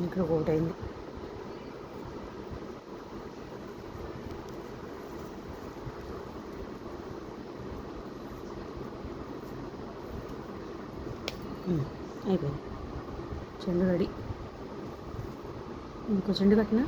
ఇక్కడ ఒకటి అయింది. అయిపోయింది. చెండు రెడీ. ఇంకో చెండు కట్టినా.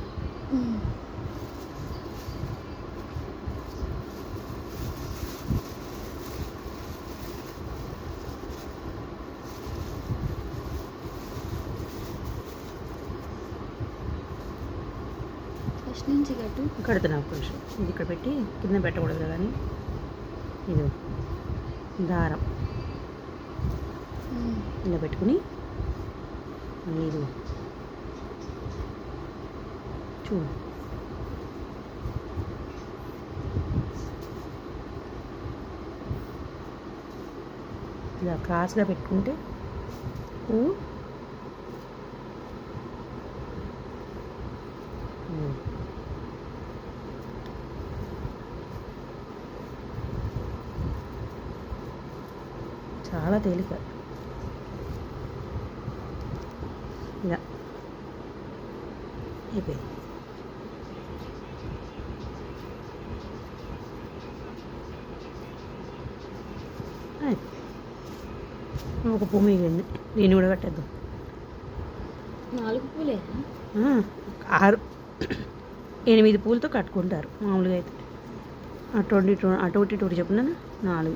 ఫస్ట్ నుంచి కడుతున్నా కొంచెం. ఇది ఇక్కడ పెట్టి కింద పెట్టకూడదు కానీ ఇది దారం ఇలా పెట్టుకుని మీరు చూడు. ఇలా క్రాస్గా పెట్టుకుంటే పువ్వు చాలా తేలిక. ఇలా అయిపోయింది. ఒక పువ్వు మిగిలింది, దీన్ని కూడా కట్టేద్దాం. 4 పూలే 6 8 పూలతో కట్టుకుంటారు మామూలుగా అయితే. అటు ఒకటి చెప్పిన 4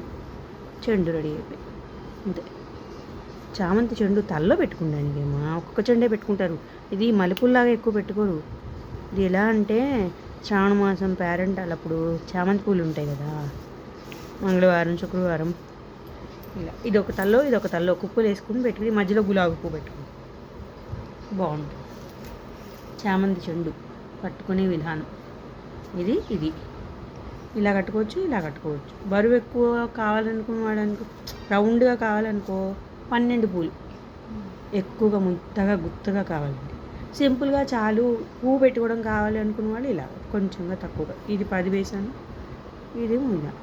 చెండు రెడీ అయిపోయి అంతే. చామంతి చెండు తలలో పెట్టుకుంటానికి ఏమో ఒక్కొక్క చెండే పెట్టుకుంటారు. ఇది మల్లెపూల్లాగా ఎక్కువ పెట్టుకోరు. ఇది ఎలా అంటే శ్రావణ మాసం పేరెంటాలు అప్పుడు చామంతి పూలు ఉంటాయి కదా, మంగళవారం శుక్రవారం ఇలా ఇదొక తల్లో ఒక పువ్వులు వేసుకుని పెట్టుకుని మధ్యలో గులాబీ పువ్వు పెట్టుకుని బాగుంటుంది. చామంతి చెండు కట్టుకునే విధానం ఇది ఇలా కట్టుకోవచ్చు, ఇలా కట్టుకోవచ్చు. బరువు ఎక్కువ కావాలనుకున్న వాడనుకో, రౌండ్గా కావాలనుకో 12 పూలు, ఎక్కువగా ముద్దగా గుత్తగా కావాలండి సింపుల్గా చాలు. పువ్వు పెట్టుకోవడం కావాలి అనుకున్న వాళ్ళు ఇలా కొంచెంగా తక్కువగా. ఇది 10 వేసాను, ఇది 3.